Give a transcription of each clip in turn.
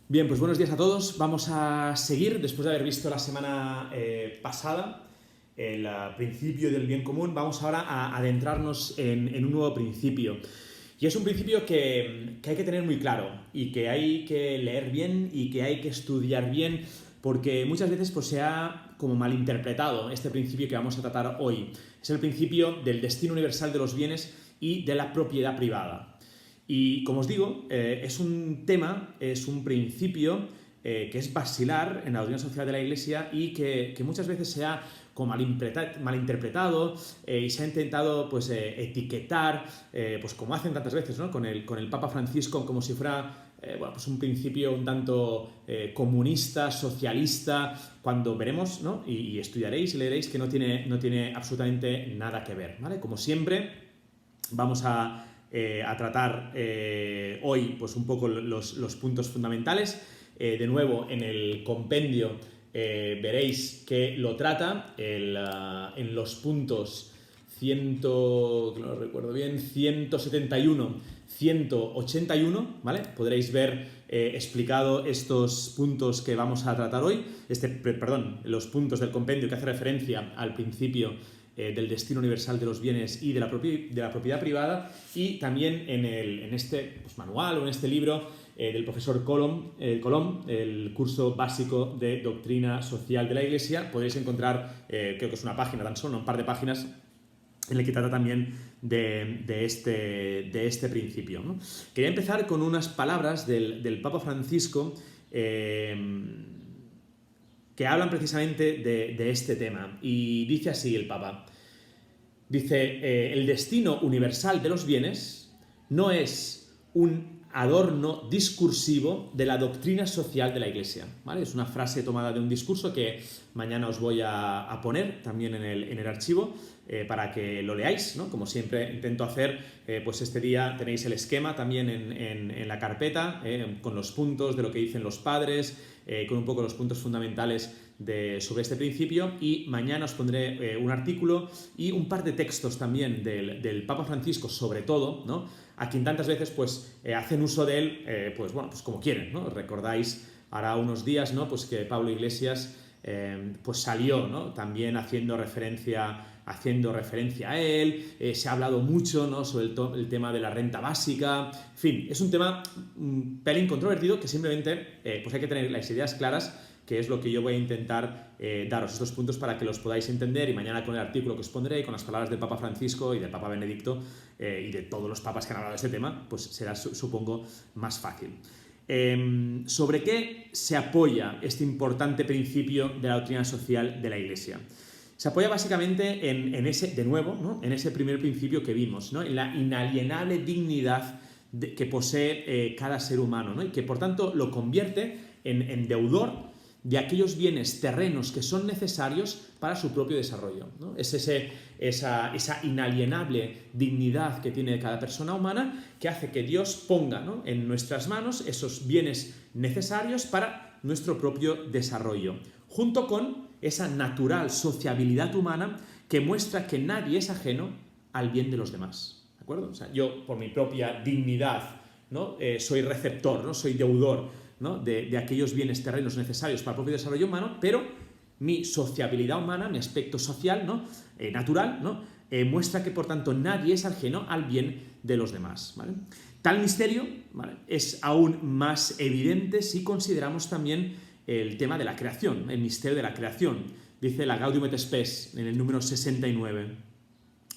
Bien, pues buenos días a todos. Vamos a seguir, después de haber visto la semana pasada el principio del bien común, vamos ahora a adentrarnos en un nuevo principio. Y es un principio que hay que tener muy claro y que hay que leer bien y que hay que estudiar bien, porque muchas veces pues, se ha como malinterpretado este principio que vamos a tratar hoy. Es el principio del destino universal de los bienes y de la propiedad privada. Y como os digo, es un tema, es un principio que es basilar en la doctrina social de la Iglesia y que muchas veces se ha como malinterpretado y se ha intentado pues, etiquetar, pues como hacen tantas veces, ¿no? con el Papa Francisco, como si fuera bueno, pues un principio un tanto comunista, socialista, cuando veremos, ¿no? y estudiaréis y leeréis que no tiene absolutamente nada que ver, ¿vale? Como siempre, vamos a tratar hoy pues un poco los puntos fundamentales. De nuevo, en el compendio veréis que lo trata en los puntos 100, que no lo recuerdo bien, 171, 181, ¿vale? Podréis ver explicado estos puntos que vamos a tratar hoy, los puntos del compendio que hace referencia al principio del destino universal de los bienes y de la propiedad privada, y también en este pues, manual o en este libro del profesor Colom, el curso básico de doctrina social de la Iglesia, podréis encontrar, creo que es una página tan solo, un par de páginas, en el que trata también de este principio, ¿no? Quería empezar con unas palabras del Papa Francisco que hablan precisamente de este tema. Y dice así el Papa. Dice, el destino universal de los bienes no es un adorno discursivo de la doctrina social de la Iglesia, ¿vale? Es una frase tomada de un discurso que mañana os voy a poner también en el archivo para que lo leáis, ¿no? Como siempre intento hacer, pues este día tenéis el esquema también en la carpeta, con los puntos de lo que dicen los padres, con un poco los puntos fundamentales sobre este principio, y mañana os pondré un artículo y un par de textos también del Papa Francisco, sobre todo, ¿no? A quien tantas veces pues, hacen uso de él, pues bueno, pues como quieren, ¿no? Recordáis hará unos días, ¿no? Pues que Pablo Iglesias pues salió, ¿no? También haciendo referencia a él, se ha hablado mucho, ¿no? Sobre el tema de la renta básica, en fin, es un tema un pelín controvertido que simplemente pues hay que tener las ideas claras, que es lo que yo voy a intentar daros estos puntos para que los podáis entender, y mañana con el artículo que os pondré, con las palabras del Papa Francisco y del Papa Benedicto y de todos los papas que han hablado de este tema, pues será, supongo, más fácil. ¿Sobre qué se apoya este importante principio de la doctrina social de la Iglesia? Se apoya básicamente en ese, de nuevo, ¿no? En ese primer principio que vimos, ¿no? En la inalienable dignidad que posee cada ser humano, ¿no? Y que por tanto lo convierte en deudor de aquellos bienes terrenos que son necesarios para su propio desarrollo, ¿no? Es esa inalienable dignidad que tiene cada persona humana que hace que Dios ponga, ¿no? en nuestras manos esos bienes necesarios para nuestro propio desarrollo, junto con esa natural sociabilidad humana que muestra que nadie es ajeno al bien de los demás, ¿de acuerdo? O sea, yo por mi propia dignidad, ¿no? Soy receptor, ¿no? Soy deudor, ¿no? de aquellos bienes terrenos necesarios para el propio desarrollo humano, pero mi sociabilidad humana, mi aspecto social, ¿no? Natural, ¿no? Muestra que por tanto nadie es ajeno al bien de los demás, ¿vale? Tal misterio, ¿vale? Es aún más evidente si consideramos también el tema de la creación, el misterio de la creación. Dice la Gaudium et Spes en el número 69.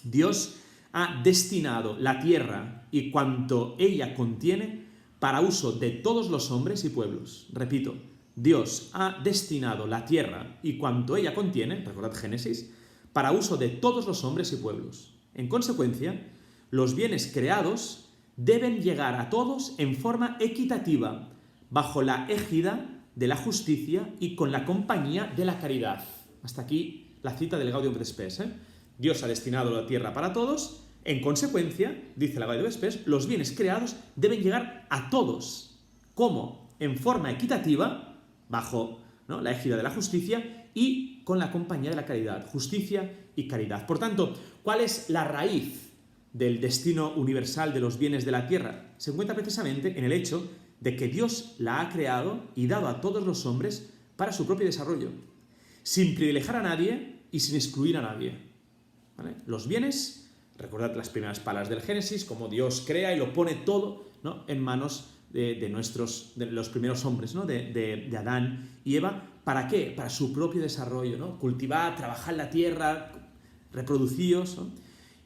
Dios ha destinado la tierra y cuanto ella contiene para uso de todos los hombres y pueblos. Repito, Dios ha destinado la tierra y cuanto ella contiene, recordad Génesis, para uso de todos los hombres y pueblos. En consecuencia, los bienes creados deben llegar a todos en forma equitativa, bajo la égida de la justicia y con la compañía de la caridad. Hasta aquí la cita del Gaudium et Spes. Dios ha destinado la tierra para todos. En consecuencia, dice la Gaudium et Spes, los bienes creados deben llegar a todos. ¿Cómo? En forma equitativa, bajo, ¿no? la égida de la justicia y con la compañía de la caridad. Justicia y caridad. Por tanto, ¿cuál es la raíz del destino universal de los bienes de la tierra? Se encuentra precisamente en el hecho de que Dios la ha creado y dado a todos los hombres para su propio desarrollo, sin privilegiar a nadie y sin excluir a nadie. ¿Vale? Los bienes, recordad las primeras palabras del Génesis, como Dios crea y lo pone todo, ¿no?, en manos de los primeros hombres, ¿no?, de Adán y Eva. ¿Para qué? Para su propio desarrollo, ¿no? Cultivar, trabajar la tierra, reproducíos, ¿no?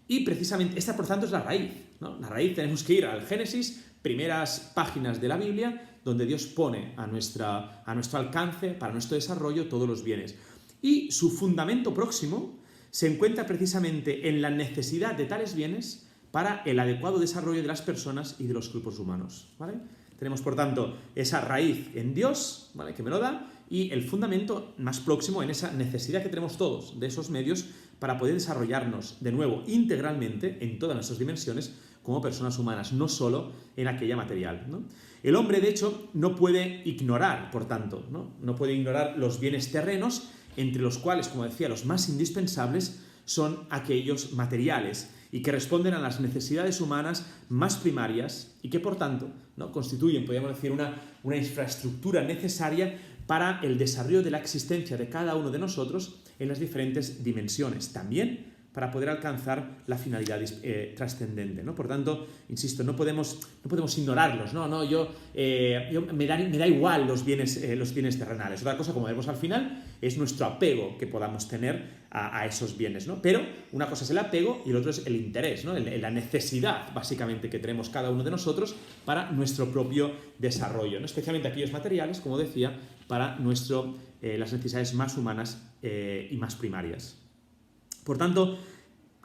Y precisamente esta, por tanto, es la raíz, ¿no? La raíz, tenemos que ir al Génesis, primeras páginas de la Biblia, donde Dios pone a nuestro alcance, para nuestro desarrollo, todos los bienes. Y su fundamento próximo se encuentra precisamente en la necesidad de tales bienes para el adecuado desarrollo de las personas y de los grupos humanos, ¿vale? Tenemos, por tanto, esa raíz en Dios, ¿vale?, que me lo da, y el fundamento más próximo en esa necesidad que tenemos todos de esos medios para poder desarrollarnos de nuevo integralmente en todas nuestras dimensiones como personas humanas, no solo en aquella material, ¿no? El hombre, de hecho, no puede ignorar, por tanto, no puede ignorar los bienes terrenos, entre los cuales, como decía, los más indispensables son aquellos materiales y que responden a las necesidades humanas más primarias y que, por tanto, ¿no?, constituyen, podríamos decir, una infraestructura necesaria para el desarrollo de la existencia de cada uno de nosotros en las diferentes dimensiones, también para poder alcanzar la finalidad trascendente, ¿no? Por tanto, insisto, no podemos ignorarlos, me da igual los bienes terrenales. Otra cosa, como vemos al final, es nuestro apego que podamos tener a esos bienes, ¿no? Pero una cosa es el apego y el otro es el interés, ¿no?, la necesidad, básicamente, que tenemos cada uno de nosotros para nuestro propio desarrollo, ¿no?, especialmente aquellos materiales, como decía, para las necesidades más humanas y más primarias. Por tanto,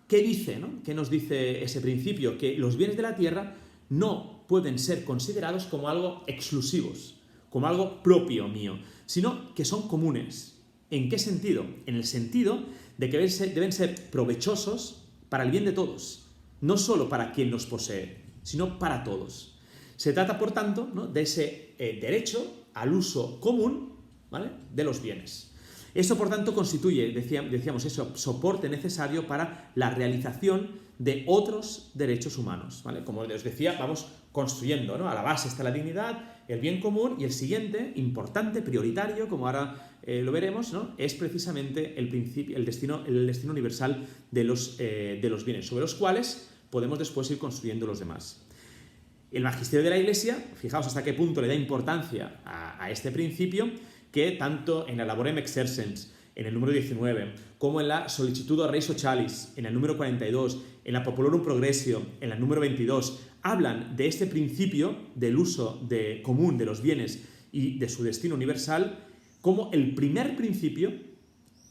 ¿qué dice, no? ¿Qué nos dice ese principio? Que los bienes de la tierra no pueden ser considerados como algo exclusivos, como algo propio mío, sino que son comunes. ¿En qué sentido? En el sentido de que deben ser provechosos para el bien de todos, no solo para quien los posee, sino para todos. Se trata, por tanto, ¿no?, de ese derecho al uso común, ¿vale?, de los bienes. Esto, por tanto, constituye, decíamos eso, soporte necesario para la realización de otros derechos humanos, ¿vale? Como os decía, vamos construyendo, ¿no? A la base está la dignidad, el bien común, y el siguiente, importante, prioritario, como ahora lo veremos, ¿no?, es precisamente el destino universal de los bienes, sobre los cuales podemos después ir construyendo los demás. El magisterio de la Iglesia, fijaos hasta qué punto le da importancia a este principio, que tanto en la Laborem Exercens, en el número 19, como en la Sollicitudo Rei Socialis, en el número 42, en la Populorum Progressio, en el número 22, hablan de este principio del uso común de los bienes y de su destino universal como el primer principio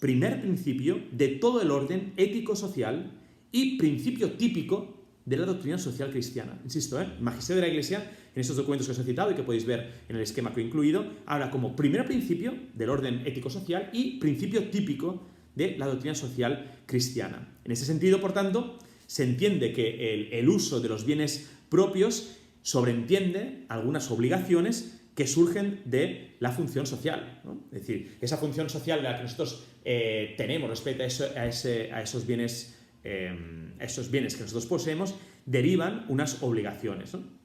de todo el orden ético-social y principio típico de la doctrina social cristiana. Insisto, el Magisterio de la Iglesia, en estos documentos que os he citado y que podéis ver en el esquema que he incluido, habla como primer principio del orden ético-social y principio típico de la doctrina social cristiana. En ese sentido, por tanto, se entiende que el uso de los bienes propios sobreentiende algunas obligaciones que surgen de la función social, ¿no? Es decir, esa función social de la que nosotros tenemos respecto a esos bienes que nosotros poseemos, derivan unas obligaciones, ¿no?,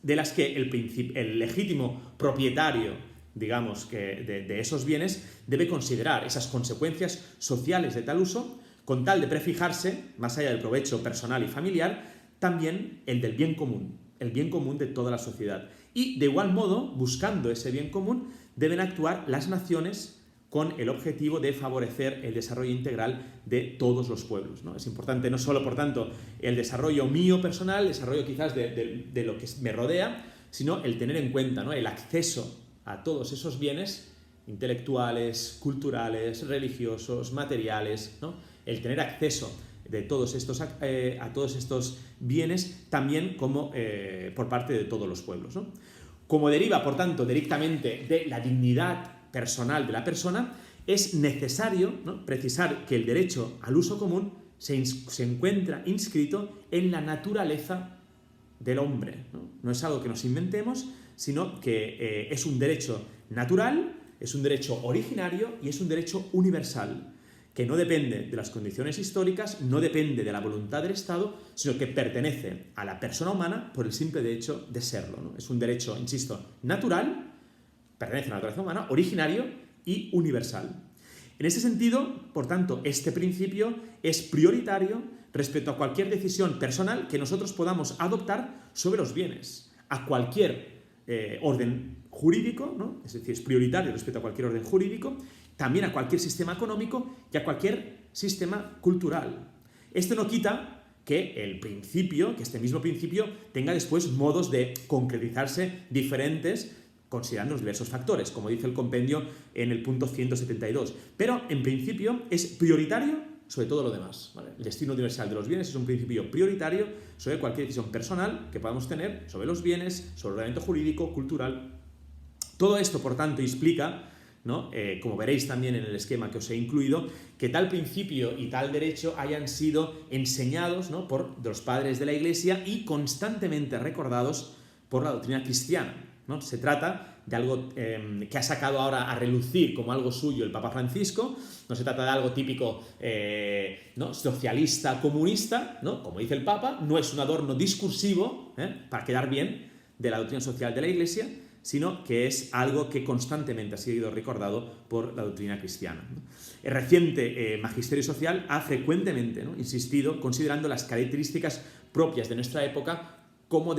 de las que el legítimo propietario, digamos, de esos bienes debe considerar esas consecuencias sociales de tal uso, con tal de prefijarse, más allá del provecho personal y familiar, también el del bien común, el bien común de toda la sociedad. Y, de igual modo, buscando ese bien común, deben actuar las naciones con el objetivo de favorecer el desarrollo integral de todos los pueblos, ¿no? Es importante no solo, por tanto, el desarrollo mío personal, el desarrollo quizás de lo que me rodea, sino el tener en cuenta, ¿no?, el acceso a todos esos bienes intelectuales, culturales, religiosos, materiales, ¿no?, el tener acceso a todos estos bienes también como por parte de todos los pueblos, ¿no? Como deriva, por tanto, directamente de la dignidad personal de la persona, es necesario, ¿no?, precisar que el derecho al uso común se encuentra inscrito en la naturaleza del hombre, ¿no? No es algo que nos inventemos, sino que es un derecho natural, es un derecho originario y es un derecho universal, que no depende de las condiciones históricas, no depende de la voluntad del Estado, sino que pertenece a la persona humana por el simple hecho de serlo, ¿no? Es un derecho, insisto, natural, pertenece a la naturaleza humana, originario y universal. En ese sentido, por tanto, este principio es prioritario respecto a cualquier decisión personal que nosotros podamos adoptar sobre los bienes, a cualquier orden jurídico, ¿no? Es decir, es prioritario respecto a cualquier orden jurídico, también a cualquier sistema económico y a cualquier sistema cultural. Esto no quita que el principio, que este mismo principio, tenga después modos de concretizarse diferentes considerando los diversos factores, como dice el compendio en el punto 172. Pero, en principio, es prioritario sobre todo lo demás, ¿vale? El destino universal de los bienes es un principio prioritario sobre cualquier decisión personal que podamos tener sobre los bienes, sobre el ordenamiento jurídico, cultural. Todo esto, por tanto, explica, ¿no? Como veréis también en el esquema que os he incluido, que tal principio y tal derecho hayan sido enseñados, ¿no? por los padres de la Iglesia y constantemente recordados por la doctrina cristiana, ¿no? Se trata de algo que ha sacado ahora a relucir como algo suyo el Papa Francisco. No se trata de algo típico ¿no? socialista, comunista, ¿no? Como dice el Papa, no es un adorno discursivo para quedar bien de la doctrina social de la Iglesia, sino que es algo que constantemente ha sido recordado por la doctrina cristiana, ¿no? El reciente magisterio social ha frecuentemente, ¿no? insistido, considerando las características propias de nuestra época, cómo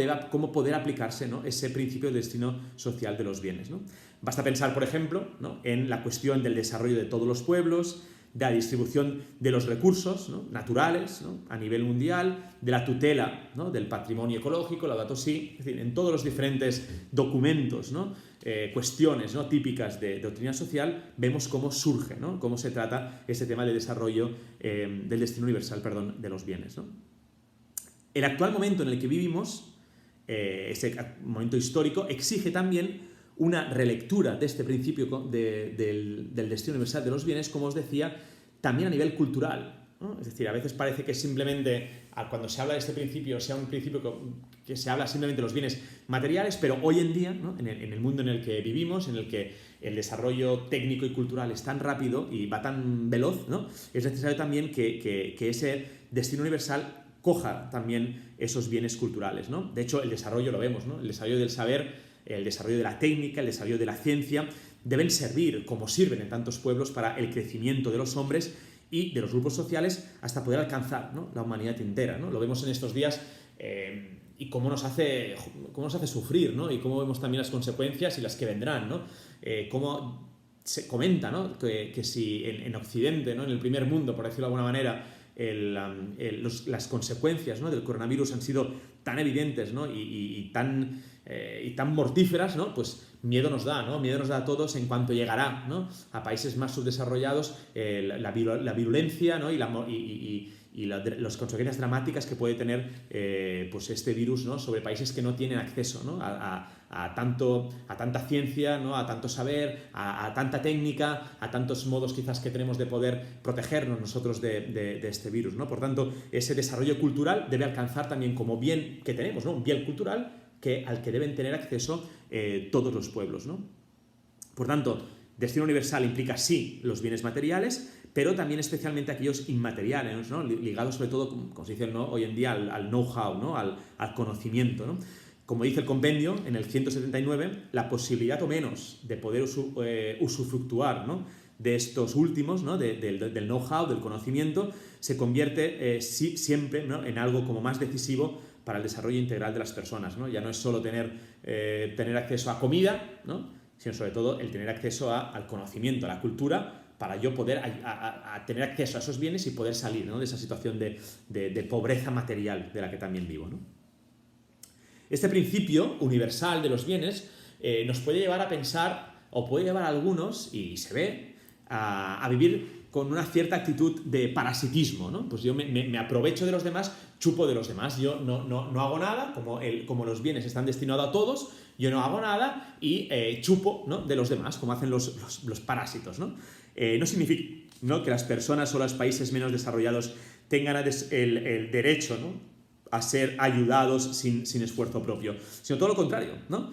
poder aplicarse, ¿no? ese principio de destino social de los bienes, ¿no? Basta pensar, por ejemplo, ¿no? en la cuestión del desarrollo de todos los pueblos, de la distribución de los recursos, ¿no? naturales, ¿no? a nivel mundial, de la tutela, ¿no? del patrimonio ecológico, Laudato Si, es decir, en todos los diferentes documentos, ¿no? Cuestiones, ¿no? típicas de doctrina social, vemos cómo surge, ¿no? cómo se trata ese tema de desarrollo del destino universal, de los bienes, ¿no? El actual momento en el que vivimos, ese momento histórico, exige también una relectura de este principio del destino universal de los bienes, como os decía, también a nivel cultural, ¿no? Es decir, a veces parece que simplemente, cuando se habla de este principio, sea un principio que se habla simplemente de los bienes materiales, pero hoy en día, ¿no? en el mundo en el que vivimos, en el que el desarrollo técnico y cultural es tan rápido y va tan veloz, ¿no? Es necesario también que ese destino universal coja también esos bienes culturales, ¿no? De hecho, el desarrollo lo vemos, ¿no? El desarrollo del saber, el desarrollo de la técnica, el desarrollo de la ciencia, deben servir, como sirven en tantos pueblos, para el crecimiento de los hombres y de los grupos sociales hasta poder alcanzar, ¿no? la humanidad entera, ¿no? Lo vemos en estos días y cómo nos hace sufrir, ¿no? Y cómo vemos también las consecuencias y las que vendrán, ¿no? Cómo se comenta, ¿no? que si en Occidente, ¿no? en el primer mundo, por decirlo de alguna manera, las consecuencias, ¿no? del coronavirus han sido tan evidentes, ¿no? y tan mortíferas, ¿no? Pues miedo nos da, ¿no? Miedo nos da a todos en cuanto llegará, ¿no? a países más subdesarrollados la virulencia, ¿no? y las consecuencias dramáticas que puede tener pues este virus, ¿no? sobre países que no tienen acceso, ¿no? a tanta ciencia, ¿no? a tanto saber, a tanta técnica, a tantos modos quizás que tenemos de poder protegernos nosotros de este virus, ¿no? Por tanto, ese desarrollo cultural debe alcanzar también como bien que tenemos, ¿no? un bien cultural al que deben tener acceso todos los pueblos, ¿no? Por tanto, destino universal implica sí los bienes materiales, pero también especialmente aquellos inmateriales, ¿no? ligados sobre todo, como se dice, ¿no? hoy en día al know-how, ¿no? al conocimiento, ¿no? Como dice el compendio en el 179, la posibilidad o menos de poder usufructuar, ¿no? de estos últimos, ¿no? del know-how, del conocimiento, se convierte siempre, ¿no? en algo como más decisivo para el desarrollo integral de las personas, ¿no? Ya no es solo tener acceso a comida, ¿no? sino sobre todo el tener acceso al conocimiento, a la cultura, para yo poder a tener acceso a esos bienes y poder salir, ¿no? de esa situación de pobreza material de la que también vivo, ¿no? Este principio universal de los bienes nos puede llevar a pensar, o puede llevar a algunos, y se ve, a vivir con una cierta actitud de parasitismo, ¿no? Pues yo me aprovecho de los demás, chupo de los demás, yo no hago nada, como los bienes están destinados a todos, yo no hago nada y chupo, ¿no? de los demás, como hacen los parásitos, ¿no? No significa, ¿no? que las personas o los países menos desarrollados tengan el derecho, ¿no? a ser ayudados sin esfuerzo propio, sino todo lo contrario, ¿no?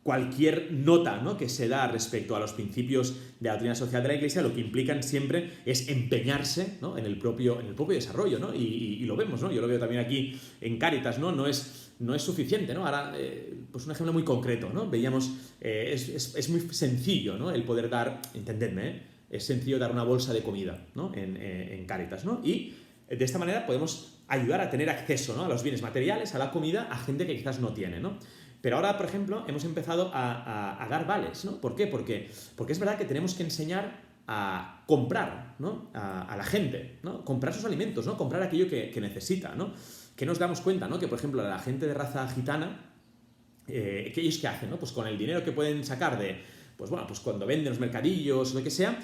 cualquier nota, ¿no?, que se da respecto a los principios de la doctrina social de la Iglesia, lo que implican siempre es empeñarse, ¿no?, en el propio desarrollo, ¿no? Y lo vemos, ¿no? Yo lo veo también aquí en Cáritas, ¿no? No es suficiente, ¿no? Ahora, pues un ejemplo muy concreto, ¿no? Veíamos, es muy sencillo, ¿no?, el poder dar, entendedme, es sencillo dar una bolsa de comida, ¿no?, en Cáritas, ¿no? Y de esta manera podemos ayudar a tener acceso, ¿no?, a los bienes materiales, a la comida, a gente que quizás no tiene, ¿no? Pero ahora, por ejemplo, hemos empezado a dar vales, ¿no? ¿Por qué? Porque es verdad que tenemos que enseñar a comprar, ¿no?, a la gente, ¿no? Comprar sus alimentos, ¿no? Comprar aquello que necesita, ¿no? Que nos damos cuenta, ¿no?, que, por ejemplo, la gente de raza gitana, que ellos ¿qué hacen?, ¿no? Pues con el dinero que pueden sacar de, pues bueno, pues cuando venden los mercadillos o lo que sea,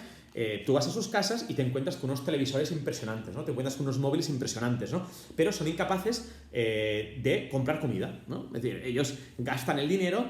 tú vas a sus casas y te encuentras con unos televisores impresionantes, ¿no? Te encuentras con unos móviles impresionantes, ¿no? Pero son incapaces de comprar comida, ¿no? Es decir, ellos gastan el dinero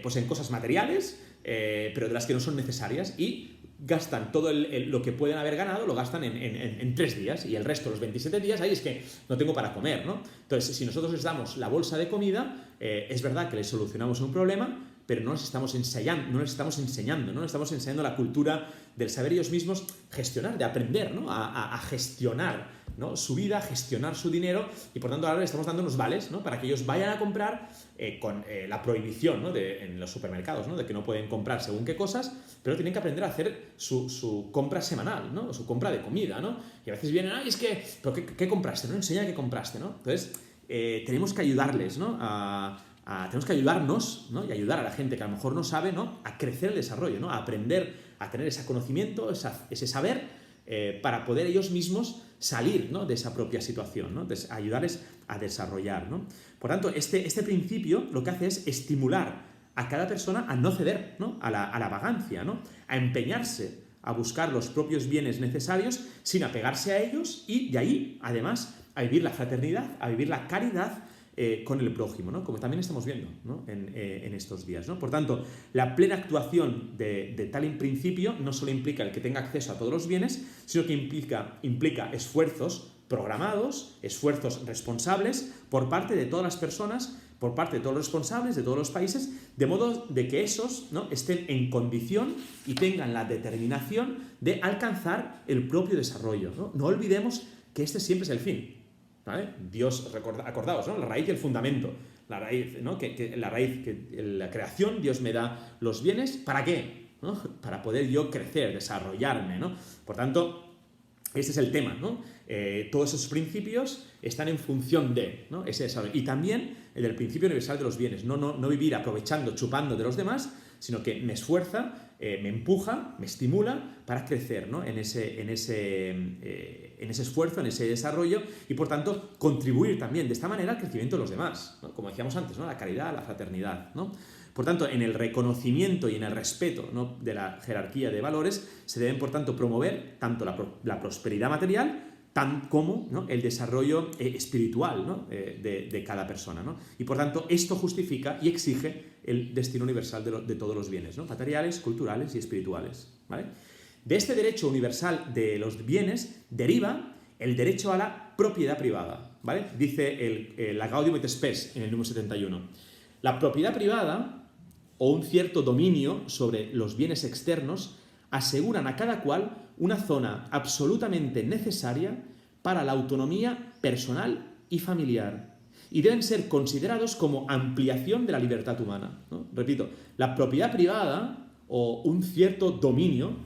pues en cosas materiales, pero de las que no son necesarias, y gastan todo lo que pueden haber ganado, lo gastan en 3 días, y el resto, los 27 días, ahí es que no tengo para comer, ¿no? Entonces, si nosotros les damos la bolsa de comida, es verdad que les solucionamos un problema, pero no les estamos enseñando, no les estamos enseñando la cultura del saber ellos mismos gestionar, de aprender, ¿no?, a gestionar, ¿no?, su vida, a gestionar su dinero, y por tanto ahora les estamos dando unos vales, ¿no?, para que ellos vayan a comprar con la prohibición, ¿no?, en los supermercados, ¿no?, de que no pueden comprar según qué cosas, pero tienen que aprender a hacer su compra semanal, ¿no?, su compra de comida, ¿no? Y a veces vienen, es que, ¿pero qué compraste?, ¿no? Enseña qué compraste, ¿no? Entonces, tenemos que ayudarles, ¿no?, tenemos que ayudarnos, ¿no?, y ayudar a la gente que a lo mejor no sabe, ¿no?, a crecer el desarrollo, ¿no?, a aprender, a tener ese conocimiento, ese saber, para poder ellos mismos salir, ¿no?, de esa propia situación, ¿no? Entonces, ayudarles a desarrollar, ¿no? Por tanto, este principio lo que hace es estimular a cada persona a no ceder, ¿no?, a la vagancia, ¿no?, a empeñarse, a buscar los propios bienes necesarios sin apegarse a ellos, y de ahí, además, a vivir la fraternidad, a vivir la caridad con el prójimo, ¿no?, como también estamos viendo, ¿no?, en estos días, ¿no? Por tanto, la plena actuación de tal principio no solo implica el que tenga acceso a todos los bienes, sino que implica esfuerzos programados, esfuerzos responsables por parte de todas las personas, por parte de todos los responsables de todos los países, de modo de que esos, ¿no?, estén en condición y tengan la determinación de alcanzar el propio desarrollo, ¿no? No olvidemos que este siempre es el fin, ¿vale? Dios, acordaos, ¿no?, la raíz y el fundamento, la raíz, ¿no?, la creación, Dios me da los bienes, ¿para qué?, ¿no? Para poder yo crecer, desarrollarme, ¿no? Por tanto, este es el tema, ¿no? Todos esos principios están en función de, ¿no?, ese desarrollo. Y también el del principio universal de los bienes, no vivir aprovechando, chupando de los demás, sino que me esfuerza, me empuja, me estimula para crecer, ¿no?, en ese esfuerzo, en ese desarrollo, y por tanto contribuir también de esta manera al crecimiento de los demás, ¿no?, como decíamos antes, ¿no?, la caridad, la fraternidad, ¿no? Por tanto, en el reconocimiento y en el respeto, ¿no?, de la jerarquía de valores, se deben, por tanto, promover tanto la prosperidad material como, ¿no?, el desarrollo espiritual, ¿no?, de cada persona, ¿no? Y por tanto, esto justifica y exige el destino universal de todos los bienes, ¿no?, materiales, culturales y espirituales, ¿vale? De este derecho universal de los bienes deriva el derecho a la propiedad privada, ¿vale? Dice la Gaudium et Spes en el número 71. La propiedad privada, o un cierto dominio sobre los bienes externos, aseguran a cada cual una zona absolutamente necesaria para la autonomía personal y familiar, y deben ser considerados como ampliación de la libertad humana, ¿no? Repito, la propiedad privada, o un cierto dominio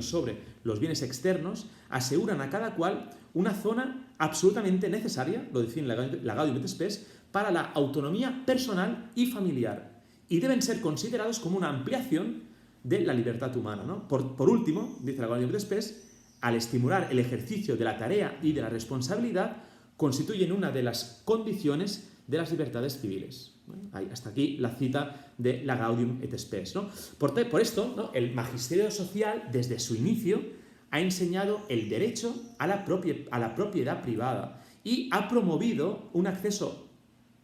sobre los bienes externos, aseguran a cada cual una zona absolutamente necesaria, lo define la Gaudium et Spes, para la autonomía personal y familiar, y deben ser considerados como una ampliación de la libertad humana, ¿no? Por último, dice la Gaudium et Spes, al estimular el ejercicio de la tarea y de la responsabilidad, constituyen una de las condiciones de las libertades civiles. Bueno, hasta aquí la cita de la Gaudium et Spes, ¿no? Por esto, ¿no?, el magisterio social, desde su inicio, ha enseñado el derecho a la propiedad privada y ha promovido un acceso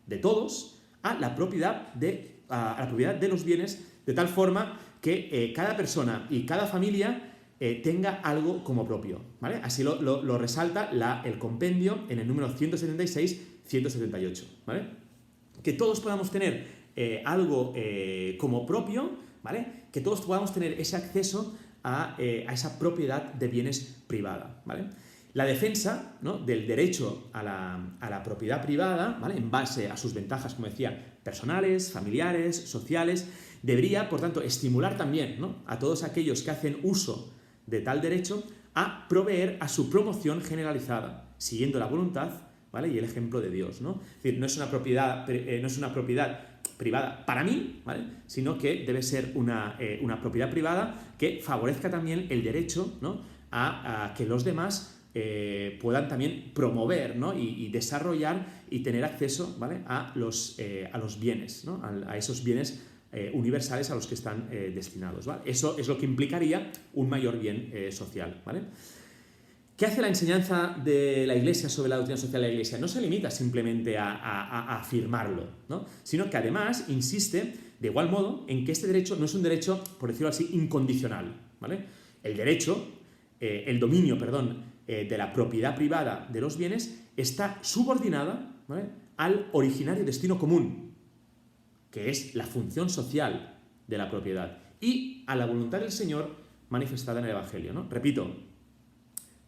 de todos a la propiedad de los bienes, de tal forma que cada persona y cada familia tenga algo como propio, ¿vale? Así lo resalta el compendio en el número 176-178, ¿vale? Que todos podamos tener algo como propio, ¿vale? Que todos podamos tener ese acceso a esa propiedad de bienes privada, ¿vale? La defensa, ¿no?, del derecho a la propiedad privada, ¿vale?, en base a sus ventajas, como decía, personales, familiares, sociales, debería, por tanto, estimular también, ¿no?, a todos aquellos que hacen uso de tal derecho a proveer a su promoción generalizada, siguiendo la voluntad, ¿vale?, y el ejemplo de Dios, ¿no? Es decir, no es una propiedad privada para mí, ¿vale?, sino que debe ser una propiedad privada que favorezca también el derecho, ¿no?, a que los demás puedan también promover, ¿no?, y desarrollar y tener acceso, ¿vale?, a los bienes, ¿no?, a esos bienes universales a los que están destinados, ¿vale? Eso es lo que implicaría un mayor bien social, ¿vale? ¿Qué hace la enseñanza de la Iglesia sobre la doctrina social de la Iglesia? No se limita simplemente a afirmarlo, ¿no?, sino que además insiste de igual modo en que este derecho no es un derecho, por decirlo así, incondicional, ¿vale? El dominio, de la propiedad privada de los bienes está subordinada, ¿vale?, al originario destino común, que es la función social de la propiedad, y a la voluntad del Señor manifestada en el Evangelio, ¿no? Repito,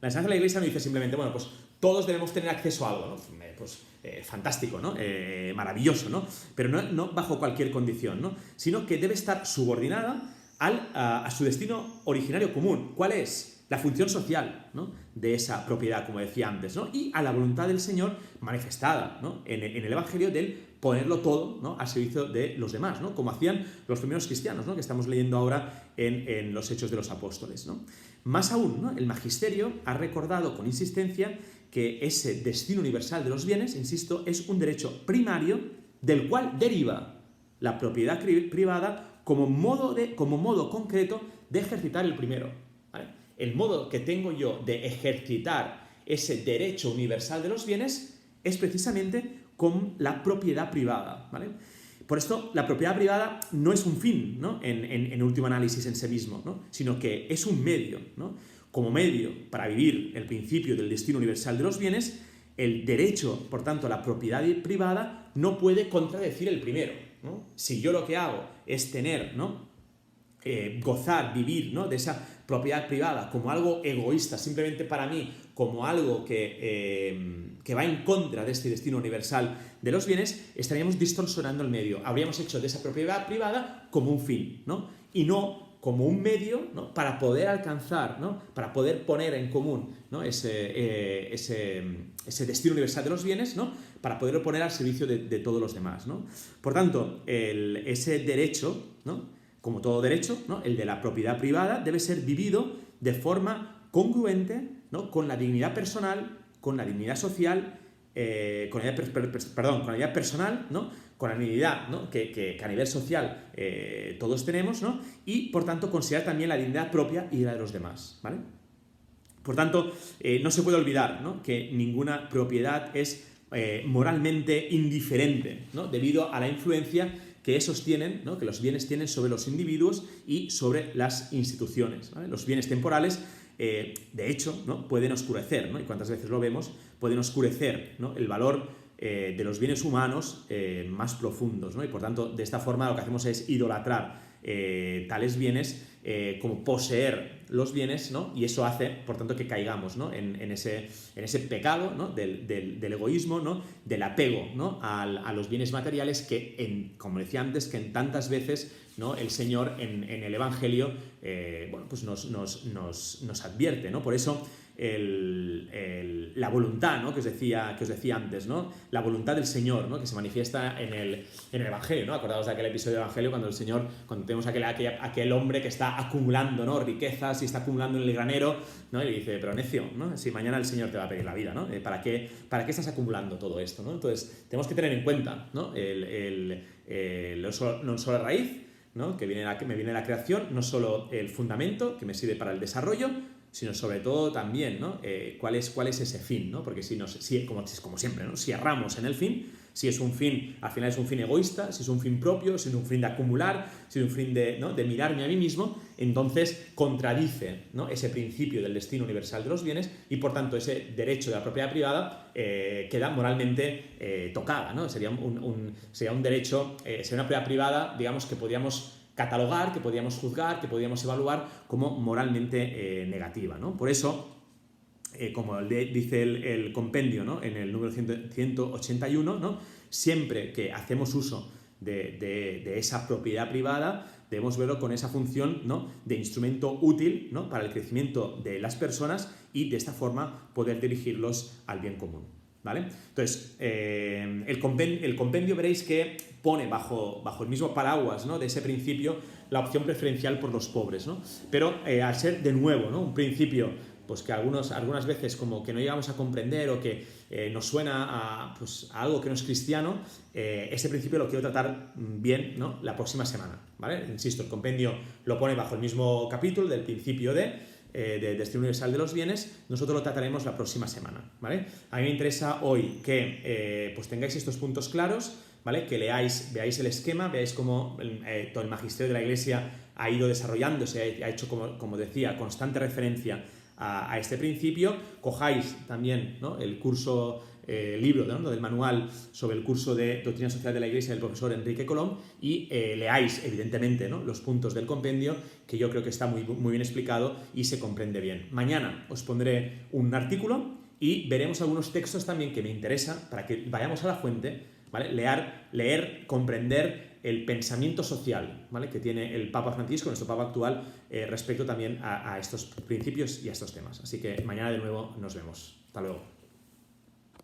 la enseñanza de la Iglesia no dice simplemente, bueno, pues todos debemos tener acceso a algo, ¿no? Pues fantástico, ¿no? Maravilloso, ¿no? Pero no bajo cualquier condición, ¿no? Sino que debe estar subordinada a su destino originario común. ¿Cuál es? La función social, ¿no?, de esa propiedad, como decía antes, ¿no?, y a la voluntad del Señor manifestada, ¿no?, en el Evangelio, del ponerlo todo, ¿no?, al servicio de los demás, ¿no?, como hacían los primeros cristianos, ¿no?, que estamos leyendo ahora en los Hechos de los Apóstoles, ¿no? Más aún, ¿no?, el Magisterio ha recordado con insistencia que ese destino universal de los bienes, insisto, es un derecho primario del cual deriva la propiedad privada como modo concreto de ejercitar el primero, ¿vale? El modo que tengo yo de ejercitar ese derecho universal de los bienes es precisamente con la propiedad privada, ¿vale? Por esto, la propiedad privada no es un fin, ¿no?, en último análisis en sí mismo, ¿no?, sino que es un medio, ¿no? Como medio para vivir el principio del destino universal de los bienes, el derecho, por tanto, a la propiedad privada no puede contradecir el primero, ¿no? Si yo lo que hago es tener, ¿no?, gozar, vivir, ¿no?, de esa propiedad privada como algo egoísta, simplemente para mí, como algo que va en contra de este destino universal de los bienes, estaríamos distorsionando el medio. Habríamos hecho de esa propiedad privada como un fin, ¿no?, y no como un medio, ¿no?, para poder alcanzar, ¿no?, para poder poner en común, ¿no?, ese destino universal de los bienes, ¿no?, para poderlo poner al servicio de todos los demás, ¿no? Por tanto, ese derecho, ¿no?, como todo derecho, ¿no?, el de la propiedad privada debe ser vivido de forma congruente, ¿no?, con la dignidad personal, con la dignidad social, con la dignidad personal, ¿no?, con la dignidad, ¿no?, que a nivel social todos tenemos, ¿no?, y por tanto considerar también la dignidad propia y la de los demás, ¿vale? Por tanto, no se puede olvidar, ¿no?, que ninguna propiedad es moralmente indiferente, ¿no?, debido a la influencia que esos tienen, ¿no?, que los bienes tienen sobre los individuos y sobre las instituciones, ¿vale? Los bienes temporales, de hecho, ¿no?, pueden oscurecer, ¿no?, y cuántas veces lo vemos, pueden oscurecer, ¿no?, el valor de los bienes humanos más profundos, ¿no? Y por tanto, de esta forma lo que hacemos es idolatrar tales bienes, como poseer los bienes, ¿no?, y eso hace, por tanto, que caigamos, ¿no?, en ese pecado, ¿no?, del egoísmo, ¿no?, del apego, ¿no?, a los bienes materiales que, como decía antes, que en tantas veces, ¿no?, el Señor en el Evangelio pues nos advierte, ¿no? Por eso la voluntad, ¿no?, que os decía antes, ¿no?, la voluntad del Señor, ¿no?, que se manifiesta en el Evangelio, ¿no? Acordaos de aquel episodio del Evangelio cuando tenemos aquel hombre que está acumulando, ¿no?, riquezas y está acumulando en el granero, ¿no?, y le dice, pero necio, ¿no?, si mañana el Señor te va a pedir la vida, ¿no? ¿Para qué estás acumulando todo esto, ¿no? Entonces, tenemos que tener en cuenta, ¿no?, no solo la raíz, ¿no?, que me viene la creación, no solo el fundamento, que me sirve para el desarrollo, sino sobre todo también, ¿no?, cuál es ese fin, ¿no? Porque como siempre, ¿no?, si erramos en el fin, Si es un fin, al final es un fin egoísta, si es un fin propio, si es un fin de acumular, si es un fin de mirarme a mí mismo, entonces contradice, ¿no?, ese principio del destino universal de los bienes y, por tanto, ese derecho de la propiedad privada queda moralmente tocada, ¿no? Sería un derecho, sería una propiedad privada, digamos, que podríamos catalogar, que podríamos juzgar, que podríamos evaluar como moralmente negativa, ¿no? Por eso, como dice el compendio, ¿no?, en el número 181, ¿no?, siempre que hacemos uso de esa propiedad privada, debemos verlo con esa función, ¿no?, de instrumento útil, ¿no?, para el crecimiento de las personas y de esta forma poder dirigirlos al bien común, ¿vale? Entonces, el compendio veréis que pone bajo el mismo paraguas, ¿no?, de ese principio la opción preferencial por los pobres, ¿no? Pero al ser de nuevo, ¿no?, un principio pues que algunas veces como que no llegamos a comprender o que nos suena pues, a algo que no es cristiano, este principio lo quiero tratar bien, ¿no?, la próxima semana, ¿vale? Insisto, el compendio lo pone bajo el mismo capítulo del principio de destino universal de los bienes. Nosotros lo trataremos la próxima semana, ¿vale? A mí me interesa hoy que pues tengáis estos puntos claros, ¿vale? Que veáis el esquema, veáis cómo todo el magisterio de la Iglesia ha ido desarrollándose, ha hecho, como decía, constante referencia a este principio. Cojáis también, ¿no?, el curso, libro, ¿no?, del manual sobre el curso de Doctrina Social de la Iglesia del profesor Enrique Colom y leáis, evidentemente, ¿no?, los puntos del compendio, que yo creo que está muy, muy bien explicado y se comprende bien. Mañana os pondré un artículo y veremos algunos textos también que me interesa para que vayamos a la fuente, ¿vale? Leer, comprender el pensamiento social, ¿vale?, que tiene el Papa Francisco, nuestro Papa actual, respecto también a estos principios y a estos temas. Así que mañana de nuevo nos vemos. Hasta luego.